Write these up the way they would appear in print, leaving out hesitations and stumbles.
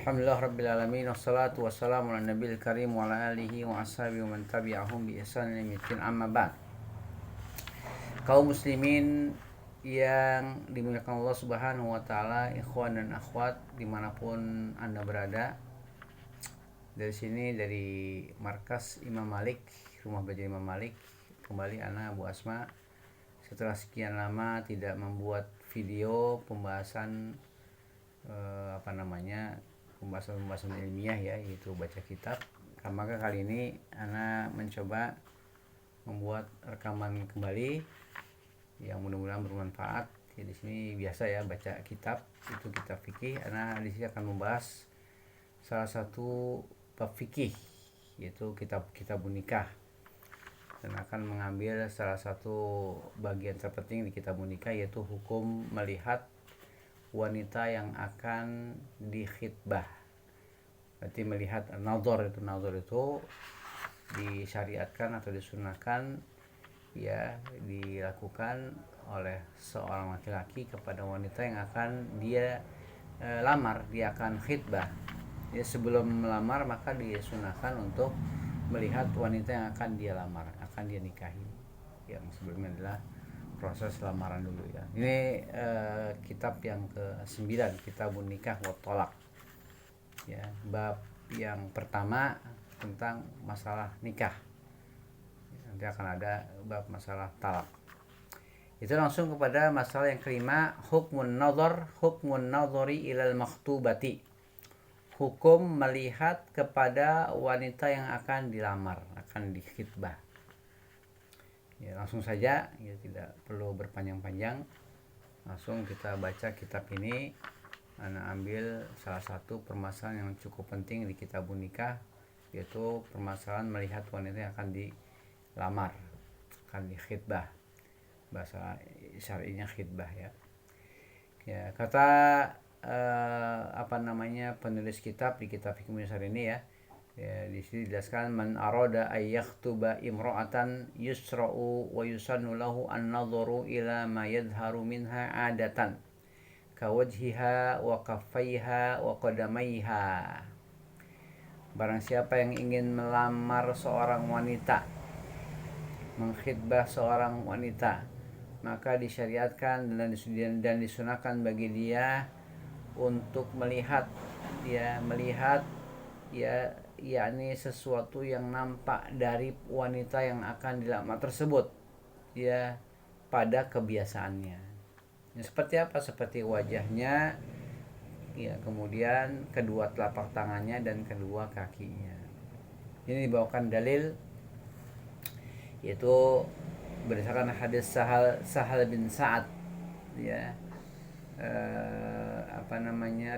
Alhamdulillah Rabbil Alamin. Wassalatu wassalamu ala nabiyil karim wa ala alihi wa ashabihi wa man tabi'ahum bi ihsan ila yaumil amma ba'd. Kaum muslimin yang dimuliakan Allah Subhanahu wa taala, ikhwan dan akhwat dimanapun Anda berada. Dari sini, dari markas Imam Malik, rumah belajar Imam Malik, kembali ana Abu Asma setelah sekian lama tidak membuat video pembahasan pembahasan ilmiah ya, yaitu baca kitab. Maka kali ini ana mencoba membuat rekaman kembali yang mudah-mudahan bermanfaat. Ya, di sini biasa ya baca kitab, itu kitab fikih. Ana di sini akan membahas salah satu bab fikih, yaitu kitab nikah, dan akan mengambil salah satu bagian terpenting di kitab nikah, yaitu hukum melihat wanita yang akan dikhitbah. Berarti melihat nazar itu disyariatkan atau disunahkan ya, dilakukan oleh seorang laki-laki kepada wanita yang akan dia lamar, dia akan khitbah. Ya, sebelum melamar maka disunahkan untuk melihat wanita yang akan dia lamar, akan dia nikahi. Yang sebelumnya adalah proses lamaran dulu ya. Ini kitab yang ke-9, Kitabun Nikah wa Thalaq. Ya, bab yang pertama tentang masalah nikah. Nanti akan ada bab masalah talak. Itu langsung kepada masalah yang kelima, hukmun nadhari ilal makhtubati. Hukum melihat kepada wanita yang akan dilamar, akan dikhitbah. Ya, langsung saja ya, tidak perlu berpanjang-panjang. Langsung kita baca kitab ini. Ana ambil salah satu permasalahan yang cukup penting di kitabun nikah, yaitu permasalahan melihat wanita yang akan dilamar, akan dikhitbah. Bahasa syar'inya khitbah ya. Ya, kata penulis kitab di kitab Fikih Muyassar ini ya. Ya, di sini dijelaskan, man arada ay yakhtuba imra'atan yusra'u wa yusannu lahu an-nadharu ila ma yadhharu minha 'adatan ka wajhiha wa kaffaiha wa qadamaiha. Barang siapa yang ingin melamar seorang wanita, mengkhitbah seorang wanita, maka disyariatkan dan disunahkan bagi dia untuk melihat yakni sesuatu yang nampak dari wanita yang akan dilamar tersebut ya, pada kebiasaannya. Ya, seperti apa? Seperti wajahnya ya, kemudian kedua telapak tangannya dan kedua kakinya. Ini dibawakan dalil, yaitu berdasarkan hadis Sahal bin Sa'ad ya,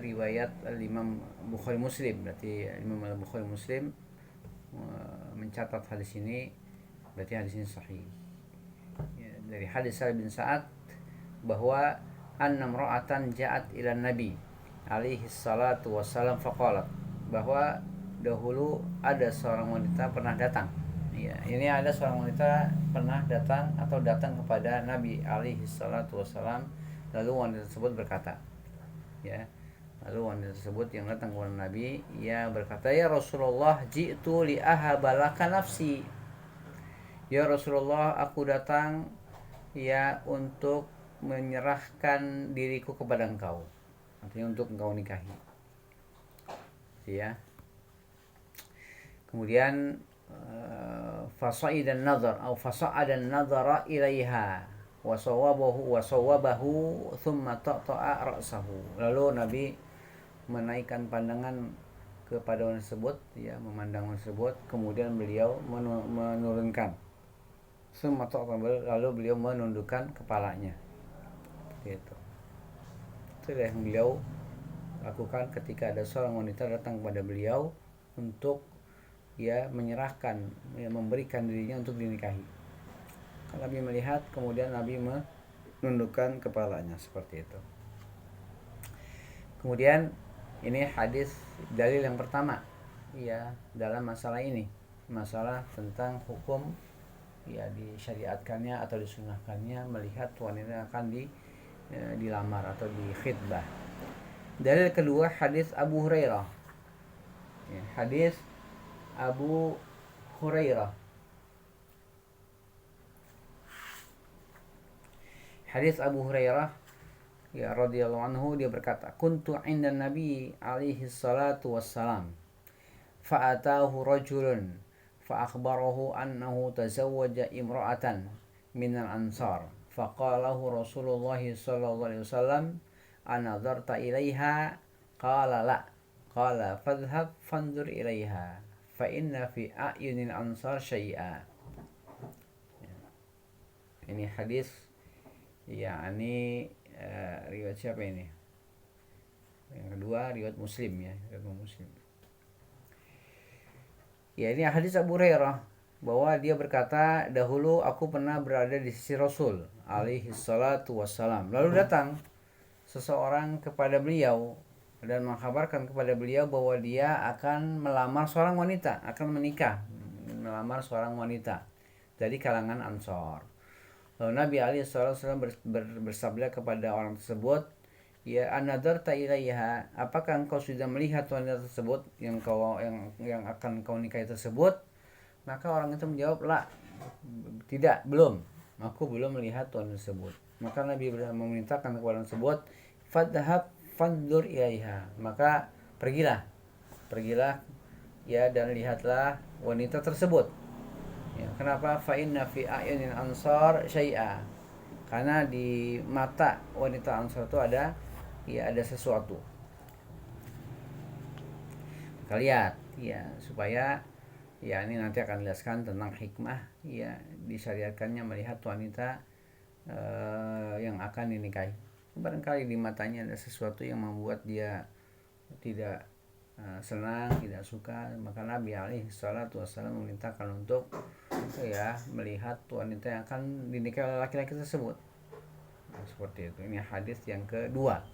riwayat Imam Bukhari Muslim. Berarti Imam Bukhari Muslim mencatat hadis ini, berarti hadis ini sahih ya. Dari hadis Sahal bin Sa'ad bahwa anna imra'atan ja'at ila Nabi alaihi salatu wassalam faqalat, bahwa dahulu ada seorang wanita pernah datang ya, ini ada seorang wanita pernah datang kepada Nabi alaihi salatu wassalam. Lalu wanita tersebut berkata ya, yang datang kepada Nabi, ia berkata, ya Rasulullah, ji'tu li ahabalaka nafsi. Ya Rasulullah, aku datang ya untuk menyerahkan diriku kepada engkau, artinya untuk engkau nikahi ya. Kemudian fasaidan nadhara ilaiha wa sawabahu thumma taqta'a ra'sahu. Lalu Nabi menaikkan pandangan kepada wanita tersebut ya, memandang wanita tersebut, kemudian beliau menurunkan, thumma taqta'a, lalu beliau menundukkan kepalanya. Itu yang beliau lakukan ketika ada seorang wanita datang kepada beliau untuk ya menyerahkan, ya, memberikan dirinya untuk dinikahi. Nabi melihat, kemudian Nabi menundukkan kepalanya seperti itu. Kemudian ini hadis dalil yang pertama ya dalam masalah ini, masalah tentang hukum ya disyariatkannya atau disunahkannya melihat wanita yang akan dilamar atau dikhitbah. Dalil kedua, hadis Abu Hurairah Ya, hadis Abu Hurairah. Hadis Abu Hurairah ya radhiyallahu anhu, dia berkata, kuntu 'inda Nabi alaihi salatu wassalam fa'atahu rajulun fa'akhbarahu annahu tazawwaja imra'atan minal ansar faqala lahu Rasulullah sallallahu alaihi wasallam anadarta ilaiha qala la qala fadhhab fanzur ilaiha fa inna fi a'yunil ansar syai'a. Ini hadis yakni riwayat siapa ini? Yang kedua riwayat Muslim ya, riwayat Muslim. Ya, ini hadis Abu Hurairah bahwa dia berkata, dahulu aku pernah berada di sisi Rasul alaihi salatu wassalam. Lalu datang seseorang kepada beliau dan mengkabarkan kepada beliau bahwa dia akan melamar seorang wanita, akan melamar seorang wanita dari kalangan Ansor. Lalu Nabi alaihi salatu wassalam bersabda kepada orang tersebut, ya anadarta ilaiha, apakah engkau sudah melihat wanita tersebut yang akan kau nikahi tersebut? Maka orang itu menjawab, la, tidak, belum, aku belum melihat wanita tersebut. Maka Nabi memerintahkan kepada orang tersebut, fadhhab fandur ilaiha, maka pergilah ya dan lihatlah wanita tersebut. Ya, kenapa? Fa inna fi a'yunil ansar syai'a, karena di mata wanita Ansar itu ada sesuatu. Kita lihat ya, supaya ya ini nanti akan jelaskan tentang hikmah ya disyariatkannya melihat wanita yang akan dinikahi. Barangkali di matanya ada sesuatu yang membuat dia tidak senang, tidak suka, maka Nabi alaihi salatu wassalam memerintahkan untuk ya melihat wanita yang akan dinikahi oleh laki-laki tersebut. Nah, seperti itu. Ini hadis yang kedua.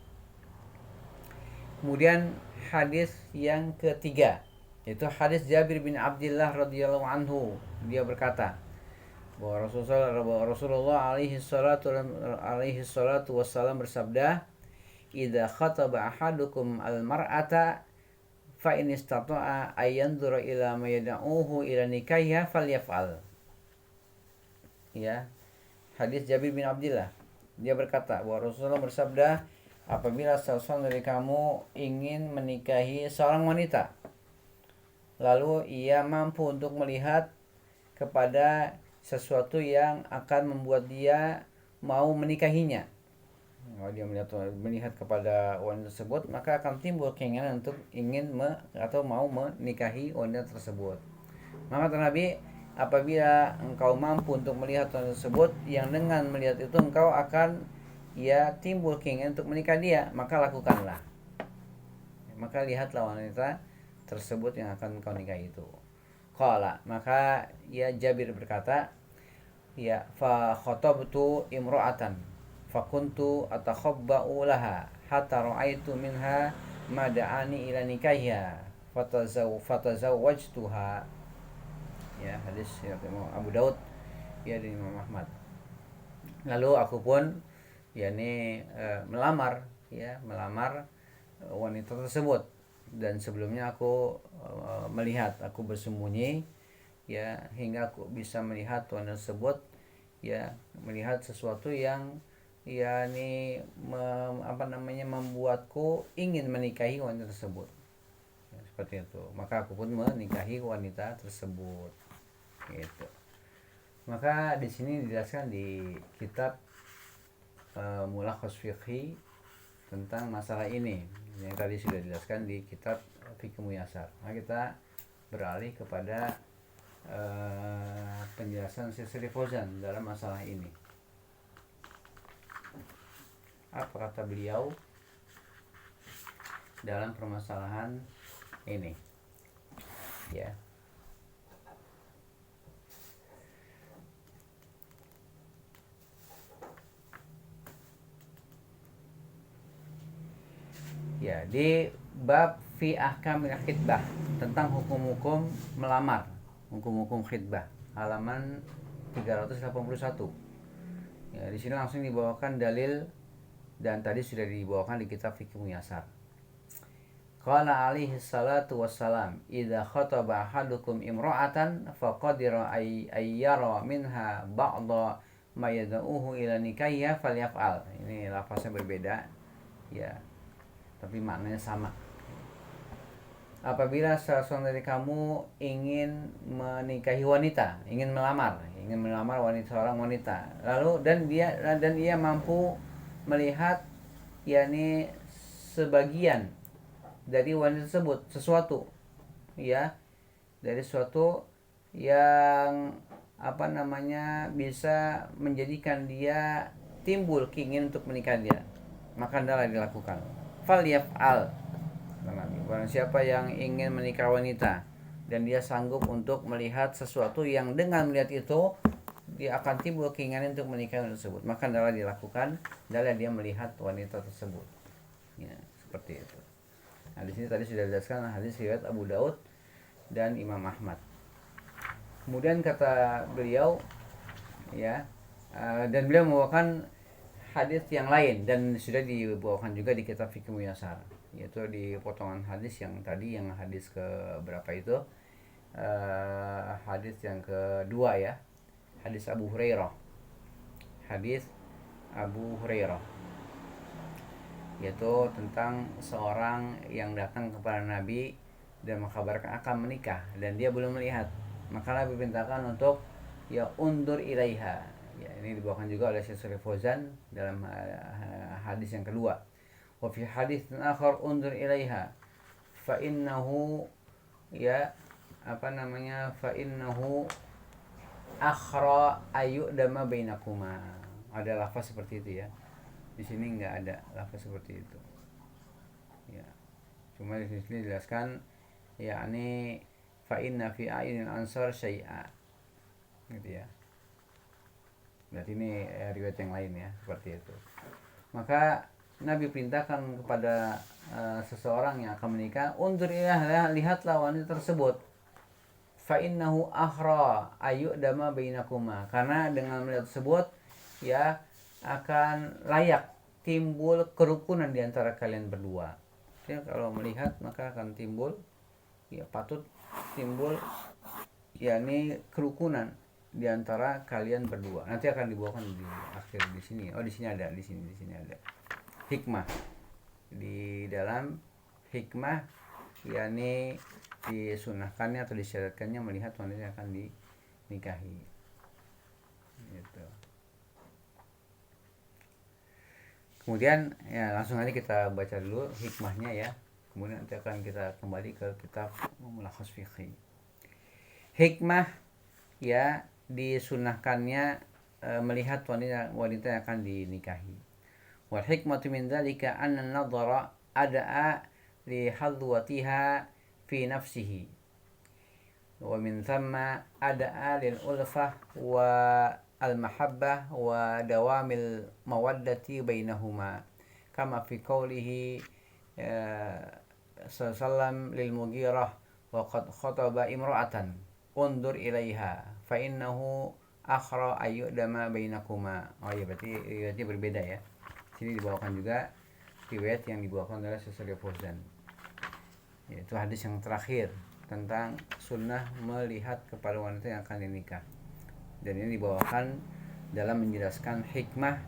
Kemudian hadis yang ketiga, yaitu hadis Jabir bin Abdullah radhiyallahu anhu. Dia berkata bahwa Rasulullah alaihi salatu wassalam bersabda, idza khataba ahadukum al-mar'ata fa in istata'a ay yanzura ila ma yad'uhu ila nikahha falyaf'al. Ya, hadis Jabir bin Abdullah. Dia berkata bahwa Rasulullah bersabda, apabila salah seorang dari kamu ingin menikahi seorang wanita, lalu ia mampu untuk melihat kepada sesuatu yang akan membuat dia mau menikahinya. Kalau dia melihat kepada wanita tersebut, maka akan timbul keinginan untuk atau mau menikahi wanita tersebut. Maka kata Nabi, apabila engkau mampu untuk melihat wanita tersebut, yang dengan melihat itu engkau akan timbul keinginan untuk menikah dia, maka lakukanlah. Maka lihatlah wanita tersebut yang akan engkau nikahi itu. Qala, maka Jabir berkata, fa khatabtu imra'atan fa kuntu atakhabba'u laha hatta ra'aitu minha ma da'ani ila nikahha fatazawwajtuha. Ya, hadis Abu Daud dan Imam Ahmad. Lalu aku pun melamar wanita tersebut, dan sebelumnya aku aku bersembunyi hingga aku bisa melihat wanita tersebut, melihat sesuatu yang membuatku ingin menikahi wanita tersebut. Seperti itu. Maka aku pun menikahi wanita tersebut. Gitu. Maka di sini dijelaskan di kitab Mulakhas Fiqhi tentang masalah ini yang tadi sudah dijelaskan di kitab Fikih Muyasar. Nah, kita beralih kepada penjelasan Syekh Fauzan dalam masalah ini. Apa kata beliau dalam permasalahan ini? Ya. Ya, di bab fi ahkamil khitbah, tentang hukum-hukum melamar, hukum-hukum khitbah, halaman 381. Ya, di sini langsung dibawakan dalil, dan tadi sudah dibawakan di kitab Fikih Muyasar. Qala alaihi salatu wassalam, idza khataba ahadukum imra'atan faqadira ayyara minha ba'da ma yad'uhu ila nikahiyya falyaf'al. Ini lafaznya berbeda ya, tapi maknanya sama. Apabila salah seorang dari kamu ingin menikahi wanita, ingin melamar seorang wanita, lalu dan ia mampu melihat yakni sebagian dari wanita tersebut, sesuatu ya, dari sesuatu yang bisa menjadikan dia timbul keinginan untuk menikah dia, maka hendaklah dilakukan. Falyaf'al. Barang siapa yang ingin menikah wanita dan dia sanggup untuk melihat sesuatu yang dengan melihat itu dia akan timbul keinginan untuk menikah wanita tersebut, maka hendaklah dilakukan, hendaklah dia melihat wanita tersebut ya, seperti itu. Nah, di sini tadi sudah dijelaskan hadis riwayat Abu Daud dan Imam Ahmad. Kemudian kata beliau ya, dan beliau membawakan hadis yang lain dan sudah dibawakan juga di kitab Fiqh Muyassar, yaitu di potongan hadis yang tadi, yang hadis ke berapa itu, hadis yang kedua ya, hadis Abu Hurairah, yaitu tentang seorang yang datang kepada Nabi dan mengkabarkan akan menikah dan dia belum melihat, maka Nabi perintahkan untuk ya undur ilaiha ya. Ini dibawakan juga oleh Syekh Shalih Fauzan dalam hadis yang kedua. Wa fi hadis akhar undur ilaiha fa innahu akhra ayyudama bainakuma. Ada lafaz seperti itu ya. Di sini nggak ada lafaz seperti itu ya, cuma di sini dijelaskan yakni fa inna fi ayunil ansar syai'a gitu ya. Berarti ini riwayat yang lain ya, seperti itu. Maka Nabi perintahkan kepada seseorang yang akan menikah, undur ilaiha, lihatlah wanita tersebut, fa innahu akhra ayyudama bainakuma, karena dengan melihat tersebut ya akan layak timbul kerukunan di antara kalian berdua. Ya, kalau melihat maka akan timbul ya, patut timbul yakni kerukunan di antara kalian berdua. Nanti akan dibawakan di akhir di sini. Oh, di sini ada hikmah. Di dalam hikmah yakni disunahkannya atau disyaratkannya melihat wanita yang akan dinikahi. Gitu. Kemudian ya langsung aja kita baca dulu hikmahnya ya. Kemudian nanti akan kita kembali ke kitab Mulakhas Fiqhi. Hikmah ya disunahkannya melihat wanita yang akan dinikahi. Wal hikmatu min dzalika anna an-nadhara ada'a li hadwatiha fi nafsihi. Wa min thamma ada'a lil ulfah wa al-mahabbah wa dawamil mawaddati bainahuma kama fi qawlihi sallam lil Mughirah wa qad khataba imra'atan undur ilaiha fa innahu akhra ayyudama bainakuma. Oh iya, berarti riwayatnya berbeda ya. Sini dibawakan juga riwayat yang dibawakan oleh Syekh Shalih Fauzan, yaitu hadis yang terakhir tentang sunnah melihat kepada wanita yang akan dinikah. Dan ini dibawakan dalam menjelaskan hikmah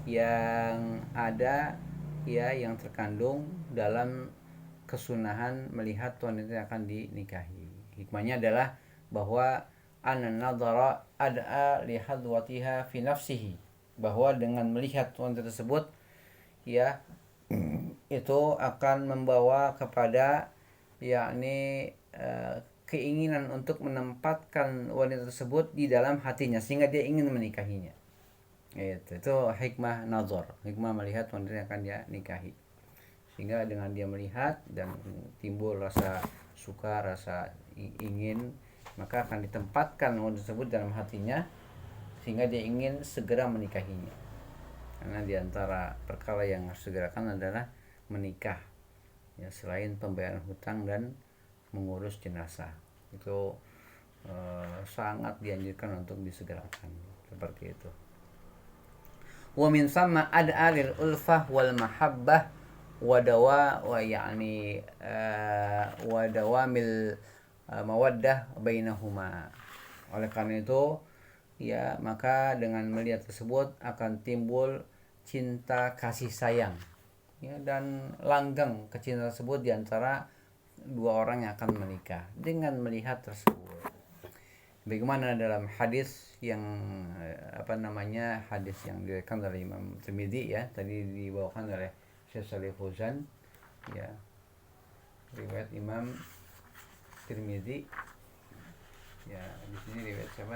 yang ada ya, yang terkandung dalam kesunahan melihat wanita yang akan dinikahi. Hikmahnya adalah bahwa an-nadhara ad'a li hadwatiha fi nafsihi, bahwa dengan melihat wanita tersebut ya itu akan membawa kepada yakni keinginan untuk menempatkan wanita tersebut di dalam hatinya sehingga dia ingin menikahinya. Itu hikmah nazar, hikmah melihat wanita yang akan dia nikahi. Sehingga dengan dia melihat dan timbul rasa suka, rasa ingin, maka akan ditempatkan wanita tersebut dalam hatinya sehingga dia ingin segera menikahinya. Karena di antara perkara yang harus segerakan adalah menikah. Ya, selain pembayaran hutang dan mengurus jenazah, itu sangat dianjurkan untuk disegerakan seperti itu. Wa min samma ad'a lil ulfah wal mahabbah wa yani wa dawamil mawaddah bainahuma. Oleh karena itu ya, maka dengan melihat tersebut akan timbul cinta kasih sayang ya, dan langgeng kecintaan tersebut di antara dua orang yang akan menikah dengan melihat tersebut. Bagaimana dalam hadis yang hadis yang diriwayatkan oleh Imam Tirmidzi ya, tadi dibawakan oleh Syekh Shalih Fauzan ya, riwayat Imam Tirmidzi ya. Di sini riwayat siapa?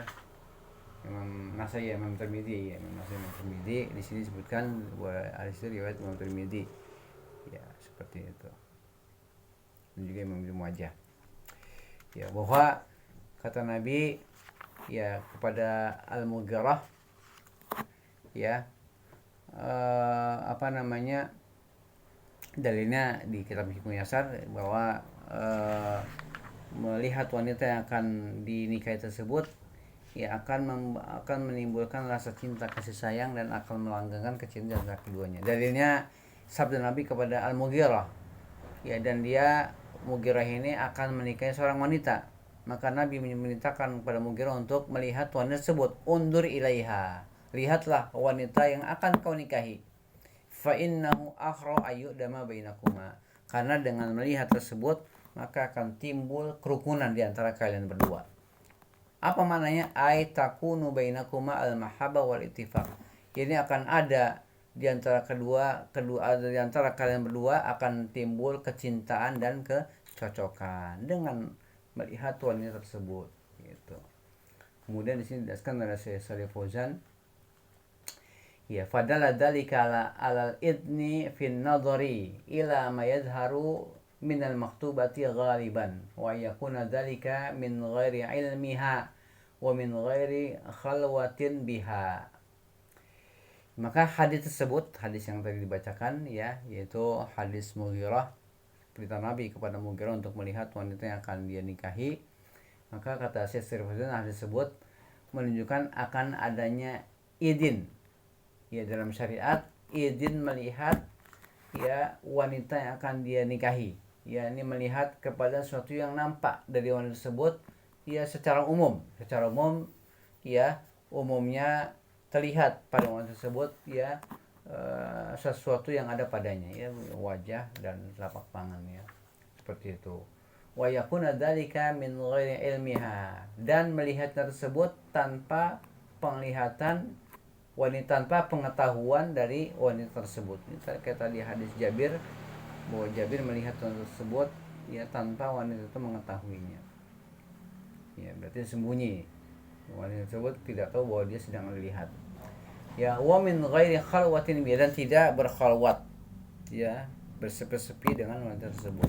Imam Nasai ya, Imam Tirmidzi ya, Imam Nasai, Imam Tirmidzi. Di sini disebutkan bahwa hadis itu riwayat Imam Tirmidzi ya, seperti itu. Dan juga Imam Ibnu Majah ya, bahwa kata Nabi ya kepada Al-Mughirah ya, dalilnya di kitab Hikmah Yasar bahwa melihat wanita yang akan dinikahi tersebut ya akan menimbulkan rasa cinta kasih sayang dan akan melanggengkan kecintaan antara keduanya. Dalilnya sabda Nabi kepada Al-Mughirah ya, dan dia Mughirah ini akan menikahi seorang wanita, maka Nabi memerintahkan kepada Mughirah untuk melihat wanita tersebut. Undur ilaiha, lihatlah wanita yang akan kau nikahi. Fa innahu akhra ayyudama bainakuma, karena dengan melihat tersebut maka akan timbul kerukunan di antara kalian berdua. Apa maknanya? Ai takunu bainakuma al-mahabbah wal ittifaq. Ini akan ada di antara di antara kalian berdua akan timbul kecintaan dan kecocokan dengan melihat wanita tersebut gitu. Kemudian di sini dijelaskan oleh Syekh Shalih Fauzan ya, fadalla dzalika ala idni fin nadhari ila ma yadhharu min al-maktubati ghaliban wa yakuna dzalika min ghairi ilmiha wa min ghairi khalwatin biha. Maka hadis tersebut, hadis yang tadi dibacakan ya, yaitu hadis Mughirah, perintah Nabi kepada Mughirah untuk melihat wanita yang akan dia nikahi. Maka kata Syekh Shalih Fauzan, hadis tersebut menunjukkan akan adanya izin ya dalam syariat, izin melihat ya wanita yang akan dia nikahi. Ya, ini melihat kepada sesuatu yang nampak dari wanita tersebut ya secara umum. Secara umum ya, umumnya terlihat pada wanita tersebut ya sesuatu yang ada padanya ya, wajah dan telapak tangan ya, seperti itu. Wa yakuna dzalika min ghairi ilmiha, dan melihat tersebut tanpa penglihatan wanita, tanpa pengetahuan dari wanita tersebut. Ini kayak tadi hadis Jabir, bahwa Jabir melihat wanita tersebut ya tanpa wanita itu mengetahuinya. Ya, berarti sembunyi. Wanita tersebut tidak tahu bahwa dia sedang melihat. Ya, wa min ghairi khalwatin bi, dan tidak berkhalwat. Ya, bersepi-sepi dengan wanita tersebut.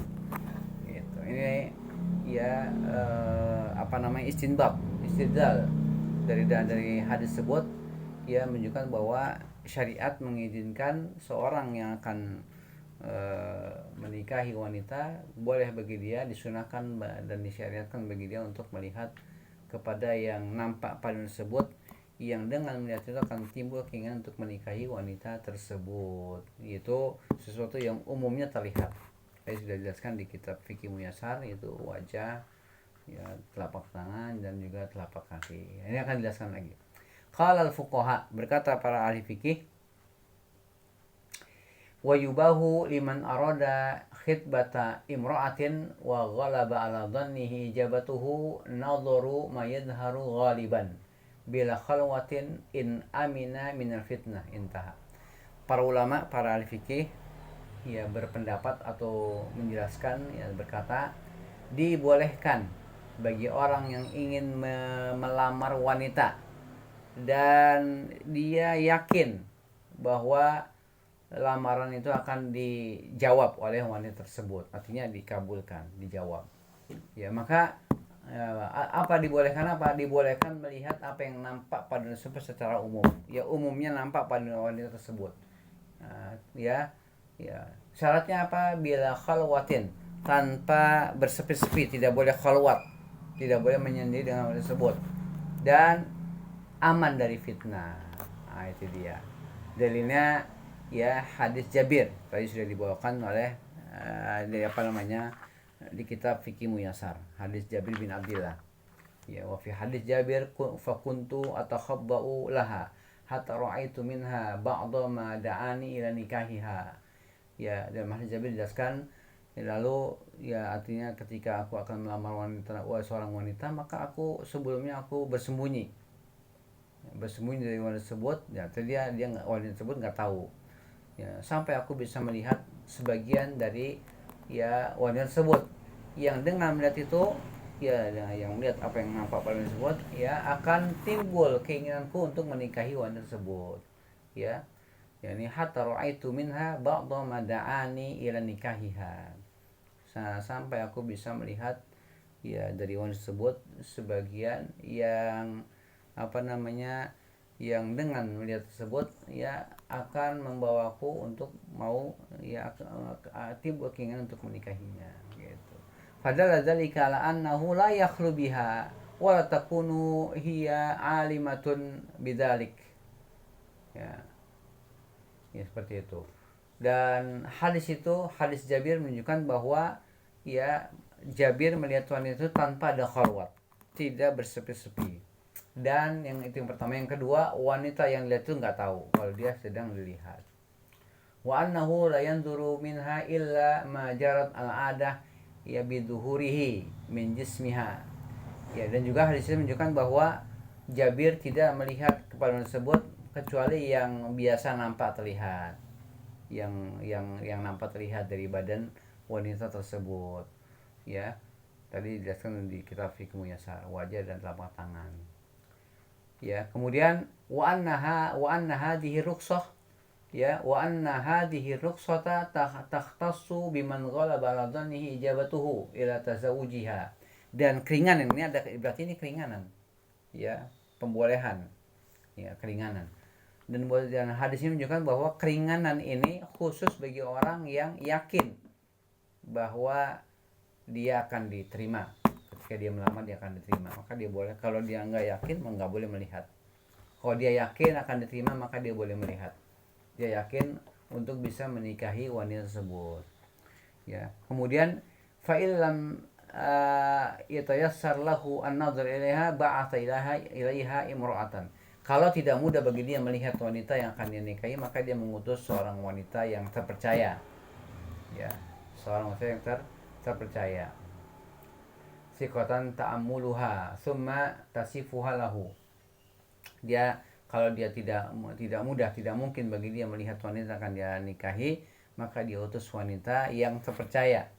Gitu. Ini ya istidlal dari hadis tersebut ya, menunjukkan bahwa syariat mengizinkan seorang yang akan menikahi wanita, boleh bagi dia, disunahkan dan disyariatkan bagi dia untuk melihat kepada yang nampak pada tersebut, yang dengan melihat itu akan timbul keinginan untuk menikahi wanita tersebut. Itu sesuatu yang umumnya terlihat. Saya sudah jelaskan di kitab Fikih Muyasar, yaitu wajah ya, telapak tangan dan juga telapak kaki. Ini akan dijelaskan lagi. Qala al-fuqaha, berkata para ahli fikih, wa yubahu liman arada khitbata imra'atin wa ghalaba ala dhannihi ijabatuhu nadharu ma yadhharu ghaliban bila khalwatin in amina minal fitnah. Intaha. Para ulama, para ahli fikih ya berpendapat atau menjelaskan ya, berkata dibolehkan bagi orang yang ingin melamar wanita dan dia yakin bahwa lamaran itu akan dijawab oleh wanita tersebut, artinya dikabulkan, dijawab ya, maka apa dibolehkan? Dibolehkan melihat apa yang nampak pada tersebut secara umum ya, umumnya nampak pada wanita tersebut ya. Syaratnya apa? Bila khalwatin, tanpa bersepi-sepi, tidak boleh khalwat, tidak boleh menyendiri dengan wanita tersebut, dan aman dari fitnah. Itu dia dalilnya ya hadis Jabir tadi sudah dibawakan oleh dari di kitab Fikih Muyasar, hadis Jabir bin Abdullah. Ya, wa fi hadis Jabir fa kuntu atakhabba'u laha hatta ra'aitu minha ba'dha ma da'ani ila nikahiha. Ya, dalam hadis Jabir dijelaskan, lalu ya artinya ketika aku akan melamar seorang wanita, maka sebelumnya aku bersembunyi dari wanita tersebut. Ya, wanita tersebut nggak tahu. Ya, sampai aku bisa melihat sebagian dari ya wanita tersebut, yang dengan melihat itu, ya yang melihat apa yang nampak pada wanita tersebut, ya akan timbul keinginanku untuk menikahi wanita tersebut. Ya, yani hatta ra'aitu minha ba'dha ma da'ani ila nikahiha. Sampai aku bisa melihat ya dari wanita tersebut sebagian yang yang dengan melihat tersebut ya akan membawaku untuk mau ya timbul keinginan untuk menikahinya gitu. Padahal dzalika ala annahu la yakhlu biha wa la takunu hiya alimatun bidzalik. Ya, seperti itu. Dan hadis Jabir menunjukkan bahwa ya Jabir melihat wanita itu tanpa ada khalwat, tidak bersepi-sepi. Dan yang pertama, yang kedua, wanita yang lihat itu nggak tahu kalau dia sedang dilihat. Wa annahu la yanzuru minha illa ma jarat al-adah ya biduhurihi min jismiha. Ya, dan juga hadis ini menunjukkan bahwa Jabir tidak melihat kepada wanita tersebut kecuali yang biasa nampak terlihat. Yang nampak terlihat dari badan wanita tersebut. Ya. Tadi dijelaskan di kitab Fikih Muyasar, wajah dan telapak tangan. Ya, kemudian wa anna hadhihi rukhsah, ya, wa anna hadhihi rukhsata takhtassu biman ghalaba ala dhannihi ijabatuhu ila tazawujiha. Dan keringanan ini berarti ini keringanan. Ya, pembolehan. Ya, keringanan. Dan hadis ini menunjukkan bahwa keringanan ini khusus bagi orang yang yakin bahwa dia akan diterima. Ketika dia melamar, dia akan diterima, maka dia boleh. Kalau dia nggak yakin, nggak boleh melihat. Kalau dia yakin akan diterima, maka dia boleh melihat. Dia yakin untuk bisa menikahi wanita tersebut. Ya. Kemudian fa'ilam yatayassar lahu an-nadhar ilaiha ba'atha ilaiha imra'atan. Kalau tidak mudah bagi dia melihat wanita yang akan dia nikahi, maka dia mengutus seorang wanita yang terpercaya. Ya, seorang wanita yang terpercaya. Siqatan ta'ammuluha summa tasifuha lahu. Dia kalau dia tidak mungkin bagi dia melihat wanita akan dia nikahi, maka dia utus wanita yang terpercaya,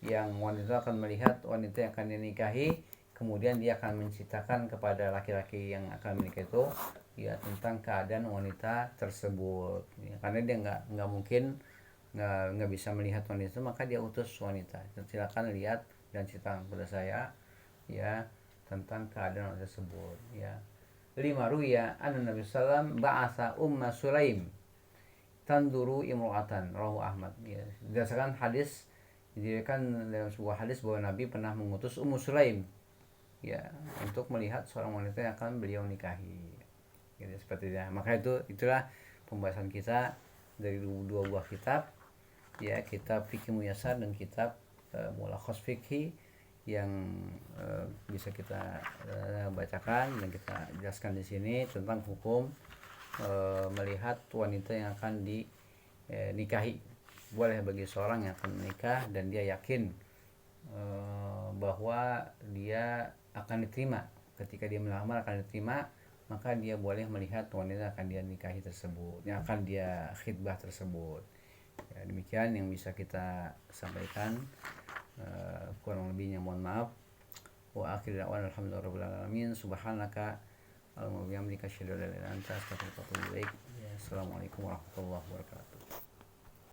yang wanita akan melihat wanita yang akan dinikahi, kemudian dia akan menceritakan kepada laki-laki yang akan menikah itu ya tentang keadaan wanita tersebut. Ya, karena dia nggak mungkin nggak bisa melihat wanita itu, maka dia utus wanita, silakan lihat dan ceritakan kepada saya ya tentang keadaan tersebut. Ya, 5 ruya anna Nabi sallam ba'atha Umma Sulaim tanduru imra'atan, rawahu Ahmad. Ya, berdasarkan hadis diriwayatkan dalam sebuah hadis bahwa Nabi pernah mengutus Ummu Sulaim ya untuk melihat seorang wanita yang akan beliau nikahi. Gitu, seperti itu. Maka itulah pembahasan kita dari dua buah kitab, ya, kitab Fikih Muyasar dan kitab Mulakhas Fikih yang bisa kita bacakan dan kita jelaskan di sini tentang hukum melihat wanita yang akan dinikahi. Boleh bagi seorang yang akan menikah dan dia yakin bahwa dia akan diterima, ketika dia melamar akan diterima, maka dia boleh melihat wanita akan dia nikahi tersebut, yang akan dia khidbah tersebut. Ya, demikian yang bisa kita sampaikan. Kurang lebihnya mohon maaf. Wa akhir da'wana alhamdulillahirabbil alamin. Subhanaka Allahumma wa bihamdika asyhadu an la ilaha illa anta astaghfiruka wa atubu ilaik. Assalamualaikum warahmatullahi wabarakatuh.